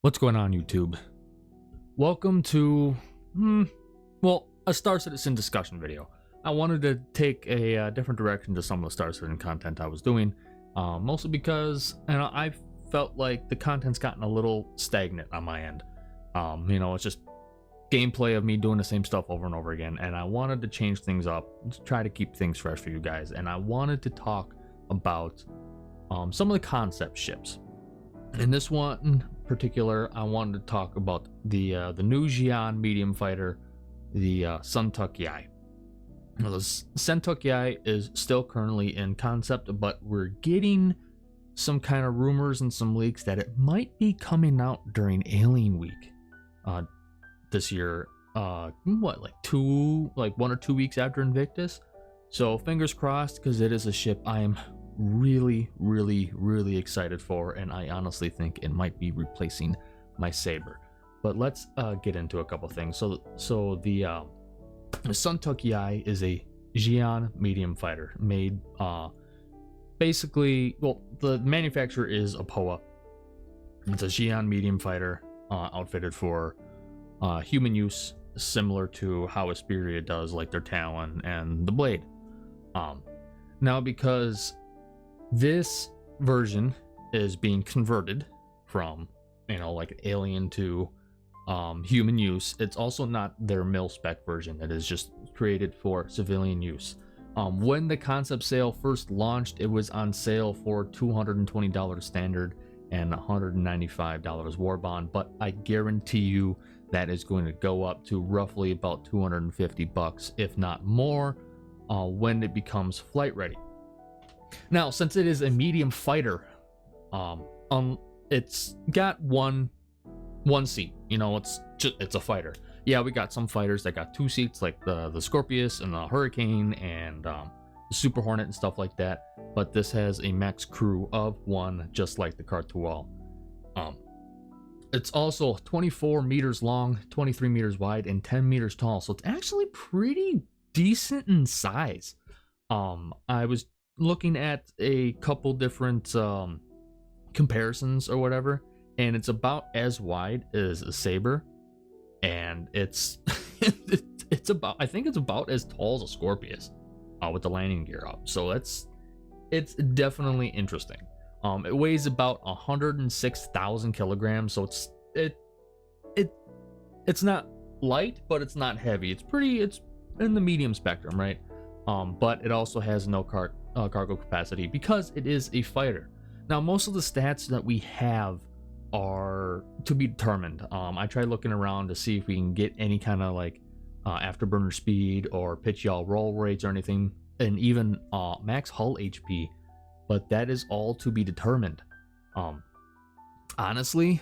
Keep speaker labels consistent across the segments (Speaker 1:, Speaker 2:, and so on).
Speaker 1: What's going on, YouTube? Welcome to, a Star Citizen discussion video. I wanted to take a different direction to some of the Star Citizen content I was doing, mostly because I felt like the content's gotten a little stagnant on my end. It's just gameplay of me doing the same stuff over and over again, and I wanted to change things up, to try to keep things fresh for you guys, and I wanted to talk about some of the concept ships. In this one in particular, I wanted to talk about the new Xi'an medium fighter, the Suntuk Yai. Now, the Suntuk Yai is still currently in concept, but we're getting some kind of rumors and some leaks that it might be coming out during Alien Week this year. 1 or 2 weeks after Invictus. So fingers crossed, because it is a ship I am really excited for, and I honestly think it might be replacing my Saber. But let's get into a couple things. So the Suntuk Yai is a Xi'an medium fighter made the manufacturer is Apoa. It's a Xi'an medium fighter outfitted for human use, similar to how Asperia does, like their Talon and the Blade. Now, because this version is being converted from, like alien to human use, it's also not their mil-spec version. It is just created for civilian use. When the concept sale first launched, it was on sale for $220 standard and $195 war bond, but I guarantee you that is going to go up to roughly about $250, if not more, when it becomes flight ready. Now, since it is a medium fighter, it's got one seat. It's a fighter. Yeah, we got some fighters that got 2 seats, like the Scorpius and the Hurricane and the Super Hornet and stuff like that. But this has a max crew of 1, just like the Cartual. It's also 24 meters long, 23 meters wide, and 10 meters tall. So it's actually pretty decent in size. I was looking at a couple different comparisons or whatever, and it's about as wide as a Saber, and it's I think it's about as tall as a Scorpius with the landing gear up. So it's definitely interesting. It weighs about 106,000 kilograms, so it's not light, but it's not heavy. It's in the medium spectrum, right? But it also has no cargo capacity because it is a fighter. Now, most of the stats that we have are to be determined. I tried looking around to see if we can get any kind of like afterburner speed or pitch yaw roll rates or anything, and even max hull HP, but that is all to be determined. Honestly,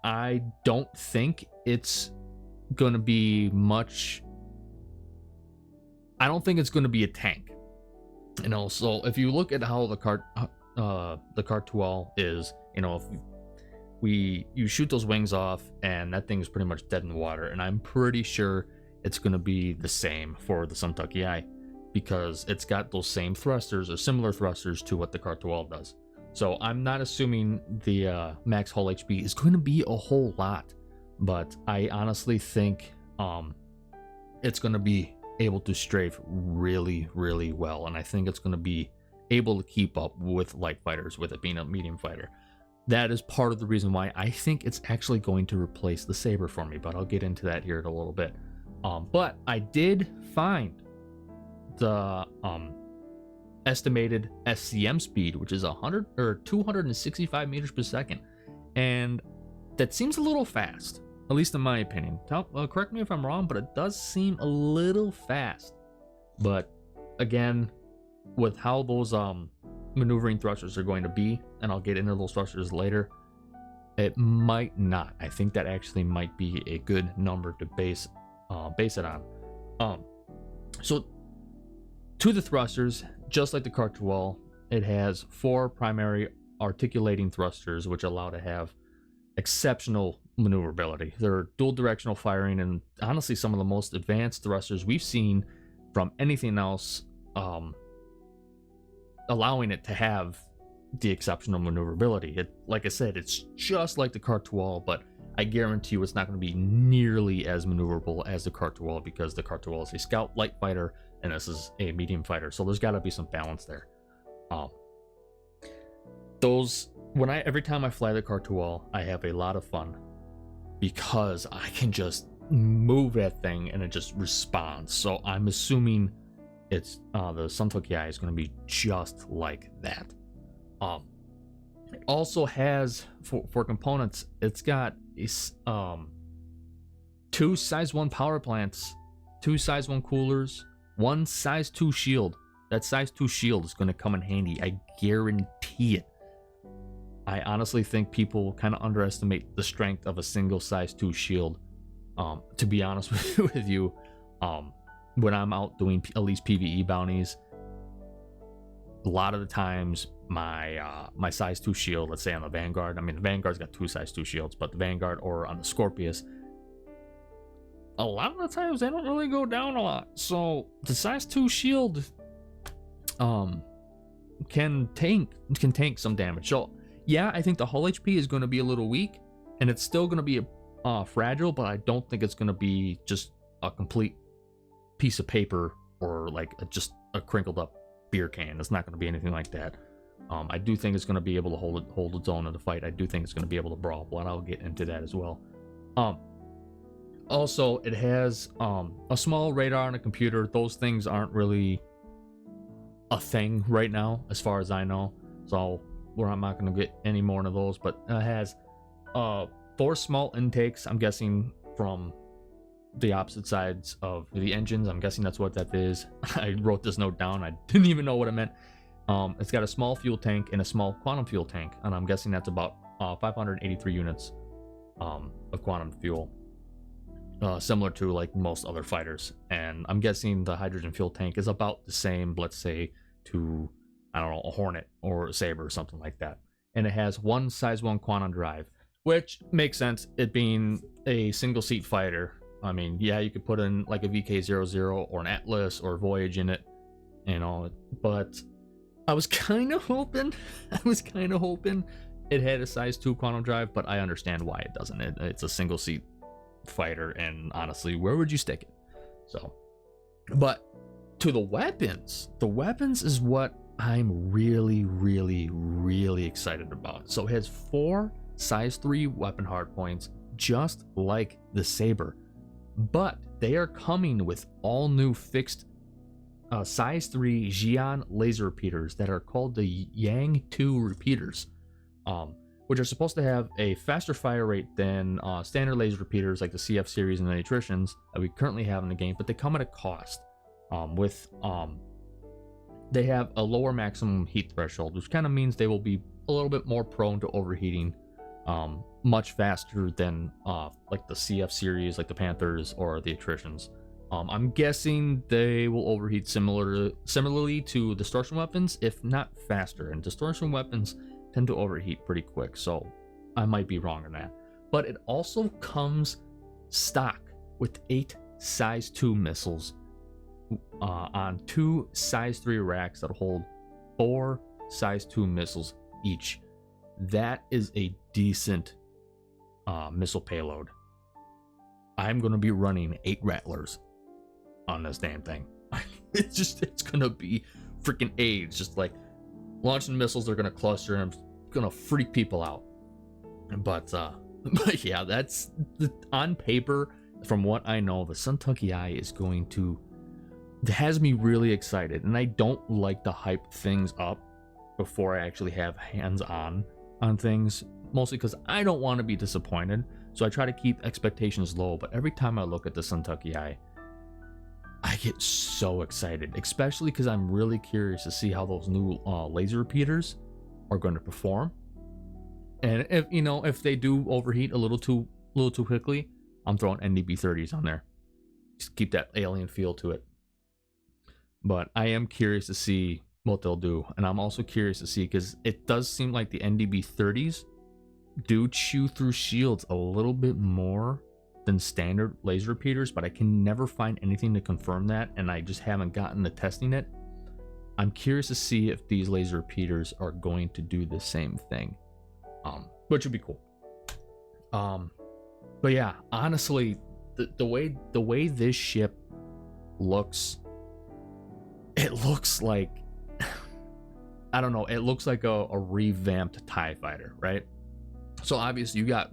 Speaker 1: I don't think it's gonna be much. I don't think it's gonna be a tank. So if you look at how the Cartual is, if you shoot those wings off and that thing's pretty much dead in the water, and I'm pretty sure it's going to be the same for the Suntuk Yai, because it's got those same thrusters or similar thrusters to what the Cartual does. So I'm not assuming the max hull HP is going to be a whole lot, but I honestly think it's going to be able to strafe really well, and I think it's going to be able to keep up with light fighters, with it being a medium fighter. That is part of the reason why I think it's actually going to replace the Saber for me, but I'll get into that here in a little bit. But I did find the estimated SCM speed, which is 265 meters per second, and that seems a little fast, at least in my opinion. Correct me if I'm wrong, but it does seem a little fast. But again, with how those maneuvering thrusters are going to be, and I'll get into those thrusters later, it might not. I think that actually might be a good number to base it on. So to the thrusters, just like the Cartual, it has 4 primary articulating thrusters, which allow to have exceptional maneuverability. They're dual directional firing, and honestly some of the most advanced thrusters we've seen from anything else, allowing it to have the exceptional maneuverability. Like I said, it's just like the Cartual, but I guarantee you it's not going to be nearly as maneuverable as the Cartual, because the Cartual is a scout light fighter and this is a medium fighter, so there's got to be some balance there. Every time I fly the Cartual, I have a lot of fun because I can just move that thing and it just responds. So I'm assuming it's the Suntoki is going to be just like that. It also has for components, it's got two size 1 power plants, 2 size 1 coolers, 1 size 2 shield. That size 2 shield is going to come in handy, I guarantee it. I honestly think people kind of underestimate the strength of a single size 2 shield. To be honest with you, when I'm out doing at least PvE bounties, a lot of the times my size 2 shield, let's say on the Vanguard, I mean the Vanguard's got 2 size 2 shields, but the Vanguard or on the Scorpius, a lot of the times they don't really go down a lot. So the size 2 shield can tank some damage. So yeah, I think the hull HP is going to be a little weak, and it's still going to be fragile, but I don't think it's going to be just a complete piece of paper or like just a crinkled up beer can. It's not going to be anything like that. I do think it's going to be able to hold its own in the fight. I do think it's going to be able to brawl, but I'll get into that as well. Also, it has a small radar and a computer. Those things aren't really a thing right now, as far as I know. So I'm not going to get any more of those, but it has 4 small intakes, I'm guessing from the opposite sides of the engines. I'm guessing that's what that is. I wrote this note down, I didn't even know what it meant. It's got a small fuel tank and a small quantum fuel tank, and I'm guessing that's about 583 units of quantum fuel, similar to like most other fighters. And I'm guessing the hydrogen fuel tank is about the same, let's say, to, I don't know, a Hornet or a Saber or something like that. And it has 1 size 1 quantum drive, which makes sense, it being a single seat fighter. I mean, yeah, you could put in like a VK00 or an Atlas or Voyage in it, you know, but I was kind of hoping it had a size 2 quantum drive, but I understand why it doesn't. It's a single seat fighter, and honestly, where would you stick it? So, but to the weapons is what I'm really, really, really excited about. So it has 4 size 3 weapon hardpoints, just like the Saber, but they are coming with all new fixed size 3 Xi'an laser repeaters that are called the Yang 2 repeaters, which are supposed to have a faster fire rate than standard laser repeaters like the CF series and the Nutritions that we currently have in the game, but they come at a cost. They have a lower maximum heat threshold, which kind of means they will be a little bit more prone to overheating, much faster than like the CF series, like the Panthers or the Attritions. I'm guessing they will overheat similarly to distortion weapons, if not faster. And distortion weapons tend to overheat pretty quick, so I might be wrong on that. But it also comes stock with 8 size 2 missiles on 2 size 3 racks that hold 4 size 2 missiles each. That is a decent missile payload. I'm going to be running 8 Rattlers on this damn thing. it's gonna be freaking AIDS, just like launching missiles. They're gonna cluster and I'm gonna freak people out. But yeah, that's on paper. From what I know, the Suntoki is going to, it has me really excited, and I don't like to hype things up before I actually have hands on things, mostly because I don't want to be disappointed. So I try to keep expectations low, but every time I look at the Suntoki, I get so excited, especially because I'm really curious to see how those new laser repeaters are going to perform. And if they do overheat a little too quickly, I'm throwing NDB-30s on there. Just keep that alien feel to it. But I am curious to see what they'll do, and I'm also curious to see, because it does seem like the NDB-30s do chew through shields a little bit more than standard laser repeaters, but I can never find anything to confirm that, and I just haven't gotten to testing it. I'm curious to see if these laser repeaters are going to do the same thing, which would be cool. But yeah, honestly, the way this ship looks, it looks like I don't know, it looks like a revamped TIE fighter, right? So obviously you got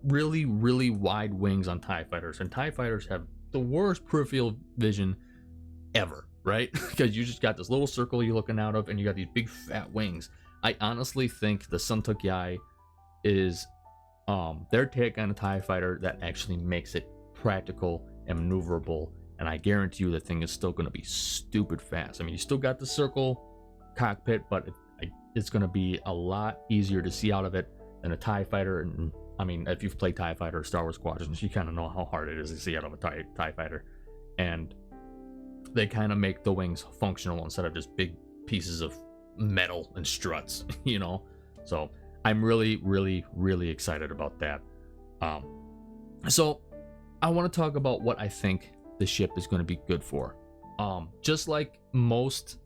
Speaker 1: really, really wide wings on TIE fighters, and TIE fighters have the worst peripheral vision ever, right? Because you just got this little circle you're looking out of, and you got these big fat wings. I honestly think the Suntuk Yai is their take on a TIE fighter that actually makes it practical and maneuverable, and I guarantee you the thing is still going to be stupid fast. I mean, you still got the circle cockpit, but it's going to be a lot easier to see out of it than a TIE fighter. And I mean, if you've played TIE Fighter or Star Wars Squadrons, you kind of know how hard it is to see out of a TIE Fighter. And they kind of make the wings functional instead of just big pieces of metal and struts, you know? So I'm really, really, really excited about that. So I want to talk about what I think the ship is going to be good for. Just like most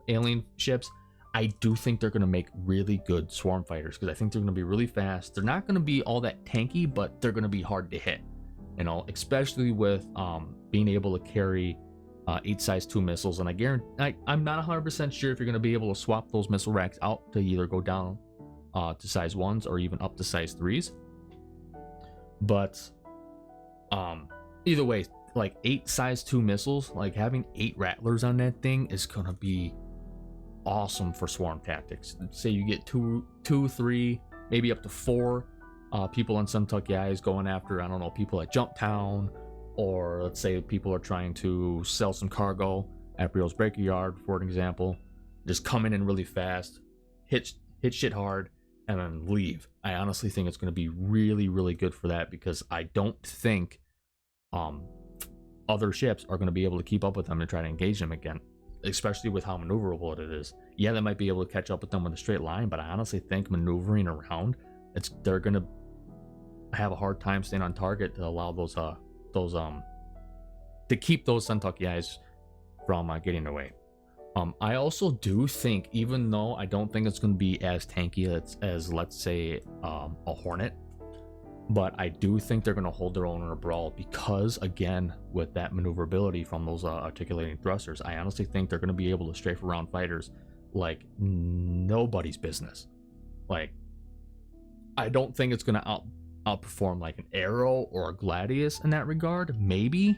Speaker 1: alien ships, I do think they're going to make really good swarm fighters, because I think they're going to be really fast. They're not going to be all that tanky, but they're going to be hard to hit, you know, especially with being able to carry 8 size 2 missiles. And I guarantee, I'm not 100% sure if you're going to be able to swap those missile racks out to either go down to size 1s or even up to size 3s. But either way, like 8 size 2 missiles, like having 8 rattlers on that thing is going to be awesome for swarm tactics. Say you get 2, 3, maybe up to 4 people on Suntuk Yais going after, I don't know, people at Jump Town, or let's say people are trying to sell some cargo at Brio's Breaker Yard, for an example. Just come in really fast, hit shit hard, and then leave. I honestly think it's going to be really, really good for that, because I don't think other ships are going to be able to keep up with them and try to engage them again, especially with how maneuverable it is. Yeah, they might be able to catch up with them with a straight line, but I honestly think maneuvering around, they're going to have a hard time staying on target to allow those to keep those Suntuk Yais from getting away. I also do think, even though I don't think it's going to be as tanky as let's say a Hornet, but I do think they're going to hold their own in a brawl, because again, with that maneuverability from those articulating thrusters, I honestly think they're going to be able to strafe around fighters like nobody's business. Like, I don't think it's going to outperform like an Arrow or a Gladius in that regard, maybe,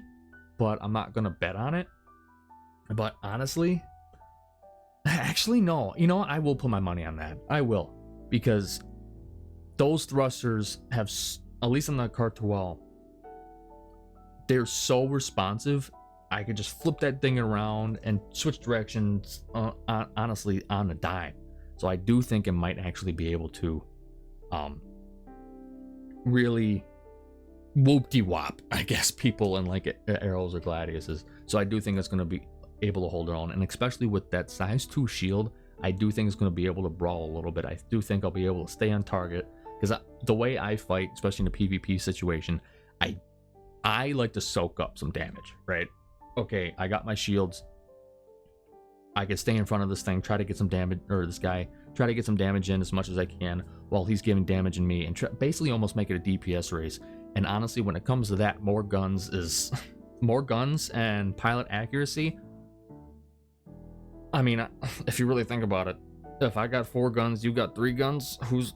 Speaker 1: but I'm not going to bet on it. But honestly, actually no, you know what? I will put my money on that. I will, because those thrusters have, at least on the Cartuel, they're so responsive. I could just flip that thing around and switch directions honestly on a dime. So I do think it might actually be able to really whoop-de-wop, I guess, people in like Arrows or Gladiuses. So I do think it's going to be able to hold their own, and especially with that size 2 shield, I do think it's going to be able to brawl a little bit. I do think I'll be able to stay on target, because the way I fight, especially in a PvP situation, I like to soak up some damage, right? Okay, I got my shields, I can stay in front of this thing, try to get some damage, or this guy, try to get some damage in as much as I can while he's giving damage in me, and basically almost make it a DPS race. And honestly, when it comes to that, more guns and pilot accuracy. I mean, if you really think about it, if I got 4 guns, you got 3 guns, who's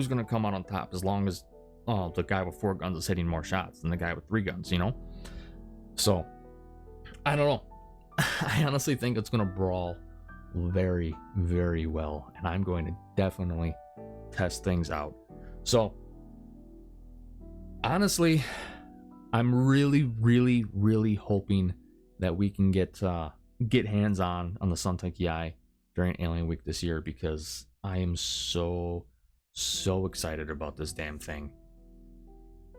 Speaker 1: gonna come out on top? As long as the guy with 4 guns is hitting more shots than the guy with 3 guns, you know? So I don't know. I honestly think it's gonna brawl very, very well, and I'm going to definitely test things out. So honestly, I'm really, really, really hoping that we can get hands on the Suntuk Yai during Alien Week this year, because I am so excited about this damn thing.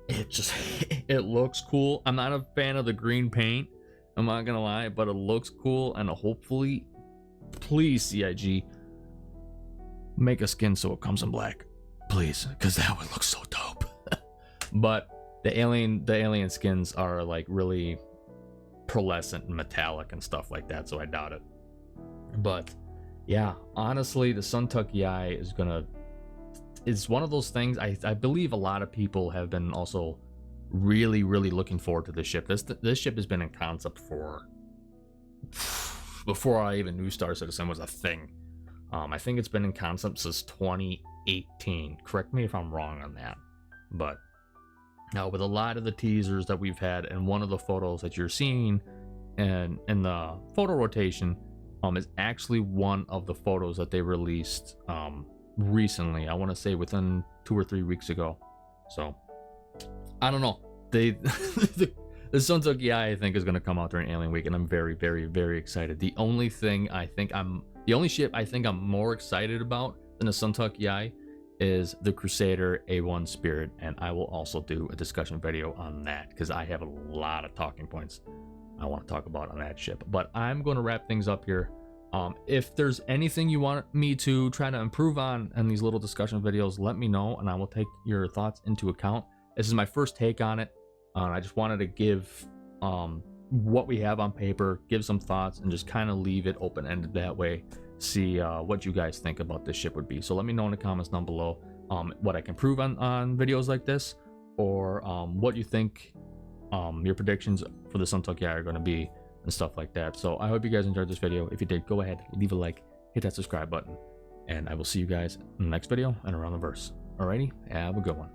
Speaker 1: It looks cool. I'm not a fan of the green paint, I'm not gonna lie, but it looks cool, and hopefully, please CIG, make a skin so it comes in black, please, because that would look so dope. But the alien skins are like really, pearlescent and metallic and stuff like that, so I doubt it. But yeah, honestly, the Suntuck EI is one of those things. I believe a lot of people have been also really looking forward to this ship. This ship has been in concept for before I even knew Star Citizen was a thing. I think it's been in concept since 2018. Correct me if I'm wrong on that. But now with a lot of the teasers that we've had, and one of the photos that you're seeing and in the photo rotation is actually one of the photos that they released recently. I want to say within 2 or 3 weeks ago. So I don't know. The Suntuck EI I think is going to come out during Alien Week, and I'm very excited. The only ship I think I'm more excited about than the Suntuck EI is the Crusader A1 Spirit, and I will also do a discussion video on that because I have a lot of talking points I want to talk about on that ship. But I'm going to wrap things up here. If there's anything you want me to try to improve on in these little discussion videos, let me know, and I will take your thoughts into account. This is my first take on it. I just wanted to give what we have on paper, give some thoughts, and just kind of leave it open-ended that way. See what you guys think about this ship would be. So let me know in the comments down below what I can prove on videos like this, or what you think your predictions for the Suntuck EI are going to be and stuff like that. So I hope you guys enjoyed this video. If you did, go ahead, leave a like, hit that subscribe button, and I will see you guys in the next video and around the verse. Alrighty, have a good one.